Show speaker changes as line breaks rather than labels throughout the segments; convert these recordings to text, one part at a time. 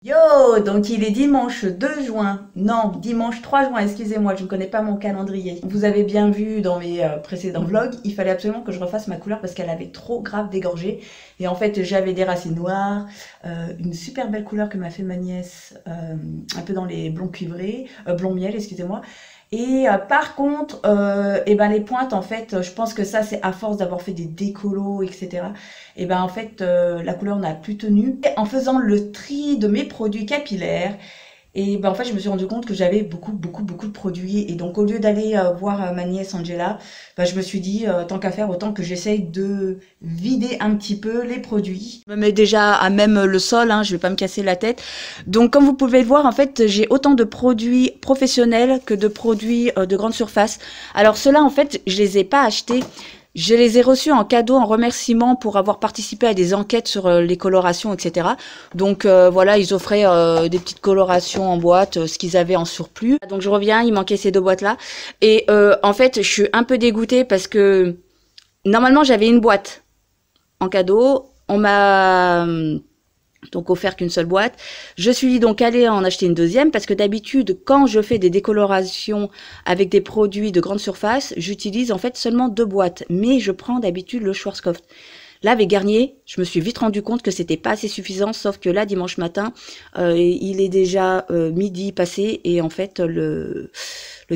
Yo, donc il est dimanche 2 juin, non, dimanche 3 juin, excusez-moi, je ne connais pas mon calendrier. Vous avez bien vu dans mes précédents vlogs, il fallait absolument que je refasse ma couleur parce qu'elle avait trop grave dégorgé. Et en fait, j'avais des racines noires, une super belle couleur que m'a fait ma nièce, un peu dans les blonds cuivrés, blond miel, excusez-moi. Et par contre, eh ben les pointes, en fait, je pense que ça, c'est à force d'avoir fait des décolos, etc. Et ben en fait, la couleur n'a plus tenu. Et en faisant le tri de mes produits capillaires, et ben en fait, je me suis rendu compte que j'avais beaucoup de produits. Et donc, au lieu d'aller voir ma nièce Angela, ben, je me suis dit, tant qu'à faire, autant que j'essaye de vider un petit peu les produits. Je me mets déjà à même le sol, hein, je vais pas me casser la tête. Donc, comme vous pouvez le voir, en fait, j'ai autant de produits professionnels que de produits de grande surface. Alors, ceux-là, en fait, je les ai pas achetés. Je les ai reçus en cadeau, en remerciement pour avoir participé à des enquêtes sur les colorations, etc. Donc voilà, ils offraient des petites colorations en boîte, ce qu'ils avaient en surplus. Donc je reviens, il manquait ces deux boîtes-là. Et en fait, je suis un peu dégoûtée parce que normalement, j'avais une boîte en cadeau. On m'a donc offert qu'une seule boîte. Je suis donc allée en acheter une deuxième parce que d'habitude, quand je fais des décolorations avec des produits de grande surface, j'utilise en fait seulement deux boîtes. Mais je prends d'habitude le Schwarzkopf. Là, avec Garnier, je me suis vite rendu compte que c'était pas assez suffisant, sauf que là, dimanche matin, il est déjà midi passé et en fait, le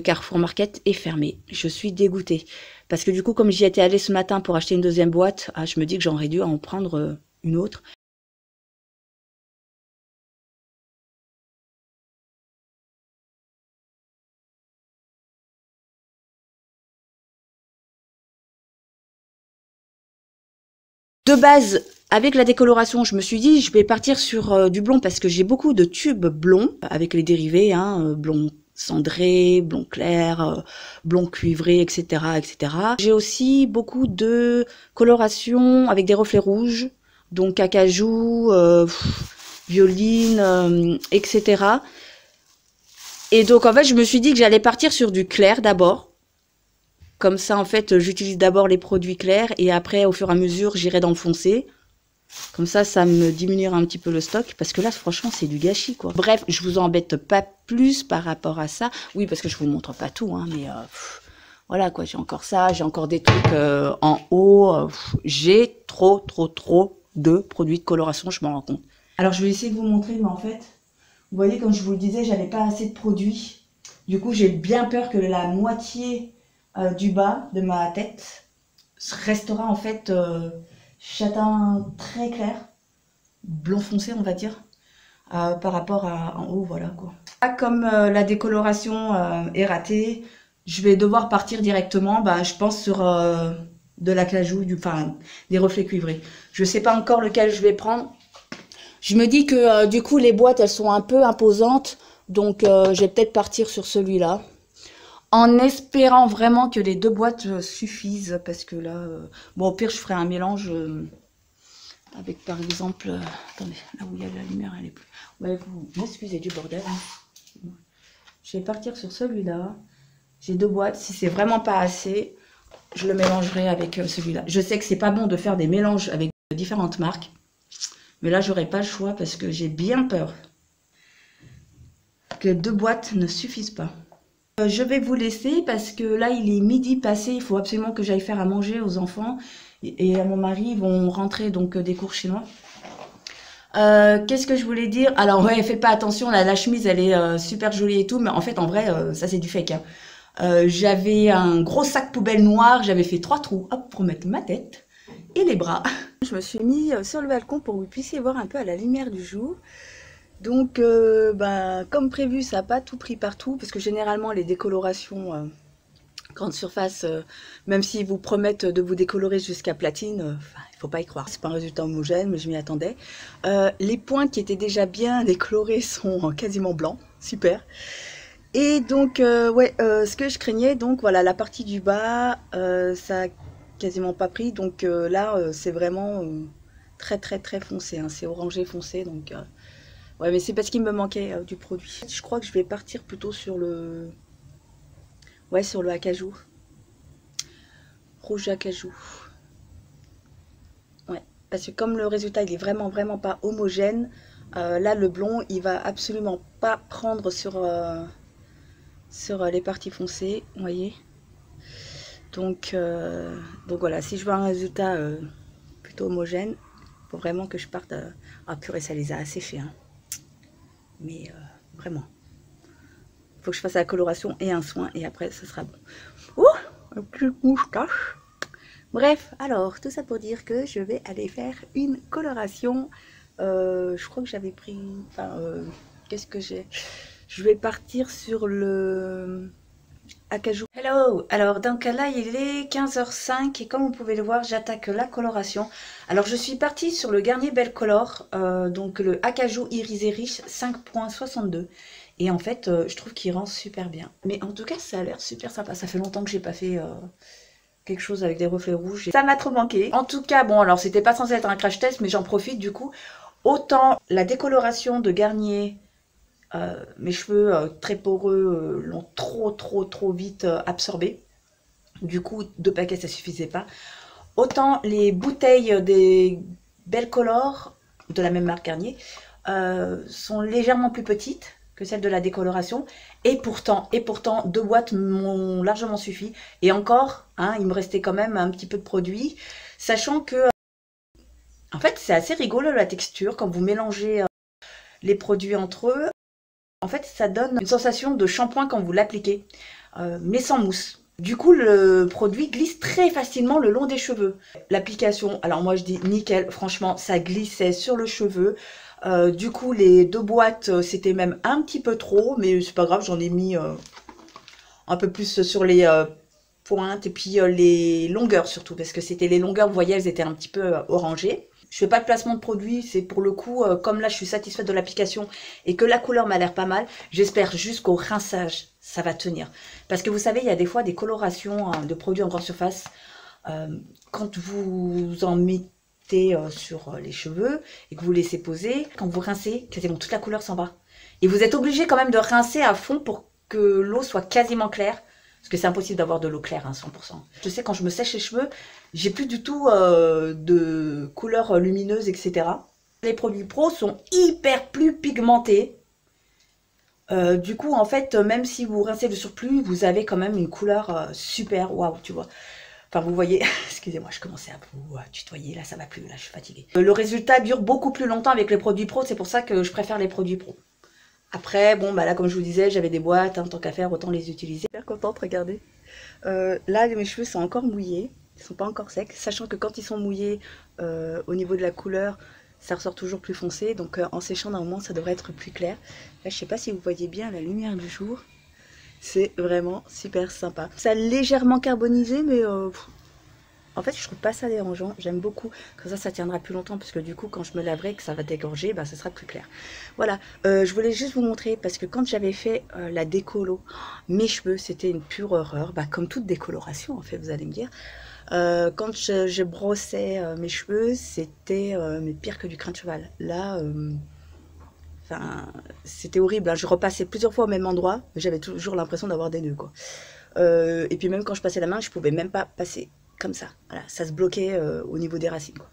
Carrefour Market est fermé. Je suis dégoûtée. Parce que du coup, comme j'y étais allée ce matin pour acheter une deuxième boîte, je me dis que j'aurais dû en prendre une autre. De base, avec la décoloration, je me suis dit, je vais partir sur du blond parce que j'ai beaucoup de tubes blonds avec les dérivés, hein, blond cendré, blond clair, blond cuivré, etc., etc. J'ai aussi beaucoup de colorations avec des reflets rouges, donc acajou, violine, etc. Et donc en fait, je me suis dit que j'allais partir sur du clair d'abord. Comme ça, en fait, j'utilise d'abord les produits clairs et après, au fur et à mesure, j'irai dans le foncé. Comme ça me diminuera un petit peu le stock. Parce que là, franchement, c'est du gâchis, quoi. Bref, je vous embête pas plus par rapport à ça. Oui, parce que je vous montre pas tout, hein, mais voilà, quoi. J'ai encore ça, j'ai encore des trucs en haut. J'ai trop de produits de coloration, je m'en rends compte. Alors, je vais essayer de vous montrer, mais en fait, vous voyez, comme je vous le disais, j'avais pas assez de produits. Du coup, j'ai bien peur que la moitié du bas de ma tête restera en fait châtain très clair, blond foncé on va dire, par rapport à en haut, voilà quoi. Comme la décoloration est ratée, je vais devoir partir directement, je pense sur de l'acajou, enfin des reflets cuivrés. Je sais pas encore lequel je vais prendre. Je me dis que du coup les boîtes elles sont un peu imposantes, donc je vais peut-être partir sur celui-là. En espérant vraiment que les deux boîtes suffisent, parce que là, bon, au pire, je ferai un mélange avec, par exemple, attendez, là où il y a la lumière, elle est plus. Ouais, vous m'excusez du bordel. Je vais partir sur celui-là. J'ai deux boîtes. Si c'est vraiment pas assez, je le mélangerai avec celui-là. Je sais que c'est pas bon de faire des mélanges avec différentes marques, mais là, j'aurai pas le choix parce que j'ai bien peur que deux boîtes ne suffisent pas. Je vais vous laisser parce que là, il est midi passé. Il faut absolument que j'aille faire à manger aux enfants et à mon mari. Ils vont rentrer donc des cours chinois. Qu'est-ce que je voulais dire? Alors ouais, faites pas attention, la chemise elle est super jolie et tout, mais en fait en vrai ça c'est du fake, hein. J'avais un gros sac poubelle noir, j'avais fait 3 trous, hop, pour mettre ma tête et les bras. Je me suis mis sur le balcon pour que vous puissiez voir un peu à la lumière du jour. Donc, comme prévu, ça n'a pas tout pris partout, parce que généralement, les décolorations grande surface, même s'ils vous promettent de vous décolorer jusqu'à platine, il ne faut pas y croire. C'est pas un résultat homogène, mais je m'y attendais. Les points qui étaient déjà bien décolorés sont quasiment blancs, super. Et donc, ce que je craignais, donc voilà, la partie du bas, ça a quasiment pas pris, donc là, c'est vraiment très foncé, hein, c'est orangé foncé, donc... Ouais, mais c'est parce qu'il me manquait du produit. Je crois que je vais partir plutôt sur le... Ouais, sur le acajou. Rouge acajou. Ouais, parce que comme le résultat, il est vraiment pas homogène, Là, le blond, il va absolument pas prendre sur les parties foncées, vous voyez. Donc voilà, si je veux un résultat plutôt homogène, faut vraiment que je parte... Ah purée, ça les a assez fait, hein. Mais vraiment. Il faut que je fasse la coloration et un soin, et après, ce sera bon. Ouh, une petite moustache. Bref, alors, tout ça pour dire que je vais aller faire une coloration. Je crois que j'avais pris... Enfin, qu'est-ce que j'ai? Je vais partir sur le... Acajou. Hello! Alors, donc là, il est 15h05 et comme vous pouvez le voir, j'attaque la coloration. Alors, je suis partie sur le Garnier Belle Color, donc le Acajou Irisé Riche 5.62. Et en fait, je trouve qu'il rend super bien. Mais en tout cas, ça a l'air super sympa. Ça fait longtemps que j'ai pas fait quelque chose avec des reflets rouges. Ça m'a trop manqué. En tout cas, bon, alors c'était pas censé être un crash test, mais j'en profite du coup. Autant la décoloration de Garnier... mes cheveux très poreux l'ont trop vite absorbé. Du coup, 2 paquets, ça suffisait pas. Autant les bouteilles des Belle Color, de la même marque Garnier, sont légèrement plus petites que celles de la décoloration. Et pourtant 2 boîtes m'ont largement suffi. Et encore, hein, il me restait quand même un petit peu de produit. Sachant que, en fait, c'est assez rigolo la texture quand vous mélangez les produits entre eux. En fait, ça donne une sensation de shampoing quand vous l'appliquez, mais sans mousse. Du coup, le produit glisse très facilement le long des cheveux. L'application, alors moi je dis nickel, franchement, ça glissait sur le cheveu. Du coup, les 2 boîtes, c'était même un petit peu trop, mais c'est pas grave, j'en ai mis un peu plus sur les pointes et puis les longueurs surtout, parce que c'était les longueurs, vous voyez, elles étaient un petit peu orangées. Je fais pas de placement de produit, c'est pour le coup, comme là je suis satisfaite de l'application et que la couleur m'a l'air pas mal, j'espère jusqu'au rinçage, ça va tenir. Parce que vous savez, il y a des fois des colorations de produits en grande surface, quand vous en mettez sur les cheveux et que vous laissez poser, quand vous rincez, quasiment toute la couleur s'en va. Et vous êtes obligé quand même de rincer à fond pour que l'eau soit quasiment claire. Parce que c'est impossible d'avoir de l'eau claire, hein, 100%. Je sais, quand je me sèche les cheveux, j'ai plus du tout de couleurs lumineuses, etc. Les produits pro sont hyper plus pigmentés. Du coup, en fait, même si vous rincez le surplus, vous avez quand même une couleur super, waouh, tu vois. Enfin, vous voyez, excusez-moi, je commençais à vous tutoyer, là, ça va plus, là, je suis fatiguée. Le résultat dure beaucoup plus longtemps avec les produits pro, c'est pour ça que je préfère les produits pro. Après, bon, bah là, comme je vous disais, j'avais des boîtes, hein, tant qu'à faire, autant les utiliser. Super contente, regardez. Là, mes cheveux sont encore mouillés, ils sont pas encore secs, sachant que quand ils sont mouillés, au niveau de la couleur, ça ressort toujours plus foncé, donc en séchant, normalement, ça devrait être plus clair. Là, je sais pas si vous voyez bien la lumière du jour, c'est vraiment super sympa. Ça a légèrement carbonisé, mais en fait, je trouve pas ça dérangeant, j'aime beaucoup. Comme ça tiendra plus longtemps, parce que du coup, quand je me laverai, que ça va dégorger, bah, ça sera plus clair. Voilà, je voulais juste vous montrer, parce que quand j'avais fait la décolo, mes cheveux, c'était une pure horreur. Bah, comme toute décoloration, en fait, vous allez me dire. Quand je brossais mes cheveux, c'était pire que du crin de cheval. Là, enfin, c'était horrible, hein. Je repassais plusieurs fois au même endroit, j'avais toujours l'impression d'avoir des nœuds, quoi. Et puis même quand je passais la main, je pouvais même pas passer comme ça. Voilà, ça se bloquait au niveau des racines, quoi.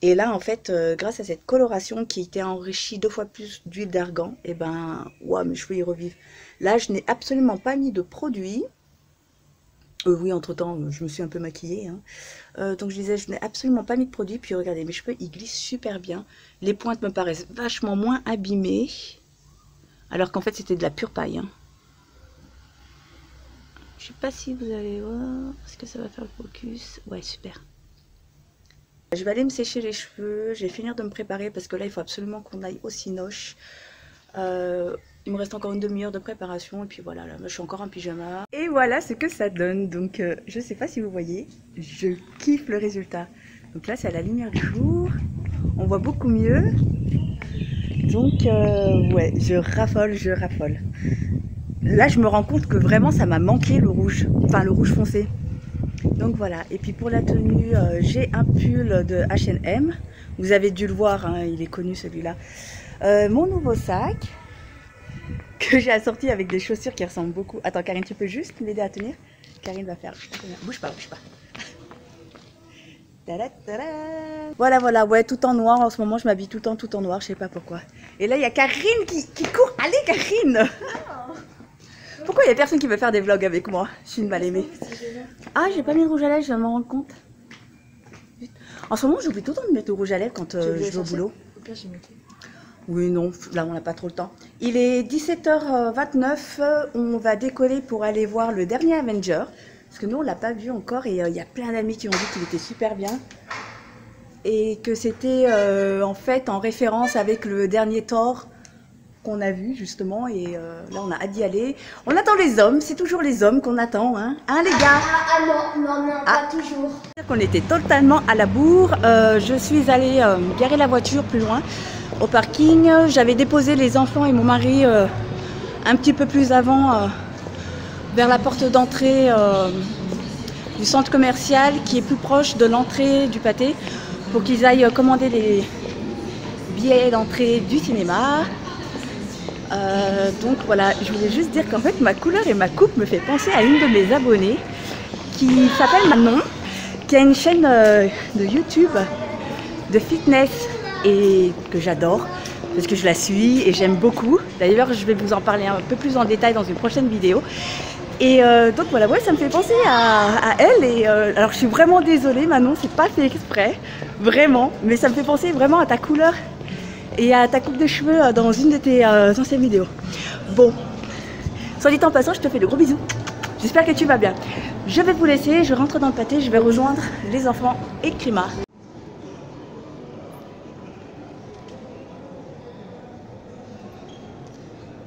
Et là, en fait, grâce à cette coloration qui était enrichie 2 fois plus d'huile d'argan, et ben, waouh, mes cheveux, ils revivent. Là, je n'ai absolument pas mis de produit. Oui, entre-temps, je me suis un peu maquillée, hein. Donc, je disais, je n'ai absolument pas mis de produit. Puis, regardez, mes cheveux, ils glissent super bien. Les pointes me paraissent vachement moins abîmées. Alors qu'en fait, c'était de la pure paille, hein. Je sais pas si vous allez voir. Est-ce que ça va faire le focus? Ouais, super. Je vais aller me sécher les cheveux. Je vais finir de me préparer parce que là, il faut absolument qu'on aille au Cinoche. Il me reste encore une demi-heure de préparation. Et puis voilà, là, je suis encore en pyjama. Et voilà ce que ça donne. Donc, je sais pas si vous voyez. Je kiffe le résultat. Donc là, c'est à la lumière du jour. On voit beaucoup mieux. Donc, ouais, je raffole, je raffole. Là, je me rends compte que vraiment, ça m'a manqué le rouge. Enfin, le rouge foncé. Donc voilà. Et puis pour la tenue, j'ai un pull de H&M. Vous avez dû le voir, hein, il est connu celui-là. Mon nouveau sac, que j'ai assorti avec des chaussures qui ressemblent beaucoup. Attends, Karine, tu peux juste m'aider à tenir? Karine va faire... Bouge pas, bouge pas. Voilà, voilà, ouais, tout en noir. En ce moment, je m'habille tout en noir, je sais pas pourquoi. Et là, il y a Karine qui court. Allez, Karine! Pourquoi il y a personne qui veut faire des vlogs avec moi? Je suis une mal aimée. Ah, j'ai pas mis de rouge à lèvres, je viens de m'en rendre compte. En ce moment, j'oublie tout le temps de mettre le rouge à lèvres quand je vais au boulot. Oui, non, là, on n'a pas trop le temps. Il est 17h29, on va décoller pour aller voir le dernier Avenger. Parce que nous, on l'a pas vu encore et il y a plein d'amis qui ont dit qu'il était super bien. Et que c'était en fait en référence avec le dernier Thor qu'on a vu justement. Et là, on a hâte d'y aller. On attend les hommes, c'est toujours les hommes qu'on attend, hein, les gars?
Non, pas toujours.
On était totalement à la bourre. Je suis allée garer la voiture plus loin au parking. J'avais déposé les enfants et mon mari un petit peu plus avant vers la porte d'entrée du centre commercial qui est plus proche de l'entrée du pâté pour qu'ils aillent commander les billets d'entrée du cinéma. Donc voilà, je voulais juste dire qu'en fait ma couleur et ma coupe me fait penser à une de mes abonnées qui s'appelle Manon, qui a une chaîne de YouTube de fitness et que j'adore parce que je la suis et j'aime beaucoup. D'ailleurs, je vais vous en parler un peu plus en détail dans une prochaine vidéo. Et donc voilà, ouais, ça me fait penser à elle. Et alors, je suis vraiment désolée, Manon, c'est pas fait exprès, vraiment, mais ça me fait penser vraiment à ta couleur et à ta coupe de cheveux dans une de tes anciennes vidéos. Bon, soit dit en passant, je te fais de gros bisous. J'espère que tu vas bien. Je vais vous laisser, je rentre dans le pâté, je vais rejoindre les enfants et Krima.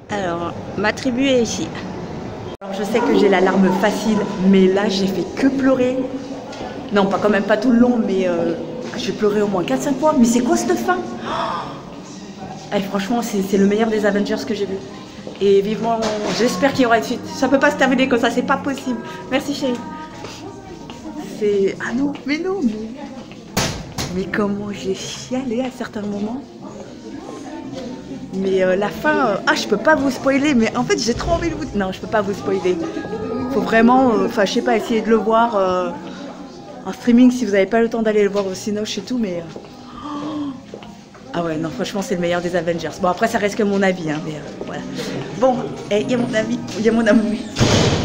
Alors, ma tribu est ici. Alors, je sais que j'ai la larme facile, mais là, j'ai fait que pleurer. Non, pas quand même pas tout le long, mais j'ai pleuré au moins 4-5 fois. Mais c'est quoi cette fin? Franchement, c'est le meilleur des Avengers que j'ai vu. Et vivement, j'espère qu'il y aura une suite. Ça peut pas se terminer comme ça, c'est pas possible. Merci chérie. C'est... Ah non, mais non, mais comment j'ai chialé à certains moments. Mais la fin, je peux pas vous spoiler, mais en fait j'ai trop envie de vous... Non, je peux pas vous spoiler. Faut vraiment, enfin je sais pas, essayer de le voir en streaming si vous n'avez pas le temps d'aller le voir au Cinoche et tout, mais... Ah ouais, non, franchement c'est le meilleur des Avengers. Bon après ça reste que mon avis, hein, mais voilà. Bon, il y a mon ami, il y a mon amour,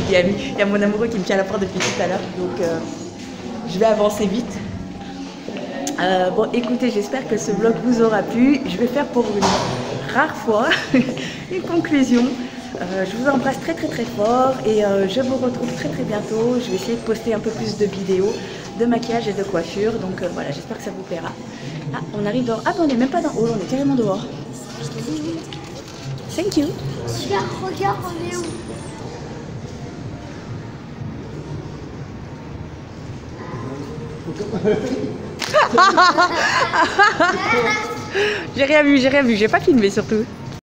il y a mon amoureux qui me tient à la porte depuis tout à l'heure, donc je vais avancer vite. Bon, écoutez, j'espère que ce vlog vous aura plu. Je vais faire pour une rare fois une conclusion. Je vous embrasse très fort et je vous retrouve très bientôt. Je vais essayer de poster un peu plus de vidéos de maquillage et de coiffure. Donc voilà, j'espère que ça vous plaira. Ah, on arrive dehors. Ah, on n'est même pas dans haut, on est carrément dehors. Thank you.
Regarde, on est où?
J'ai rien vu, j'ai pas filmé surtout.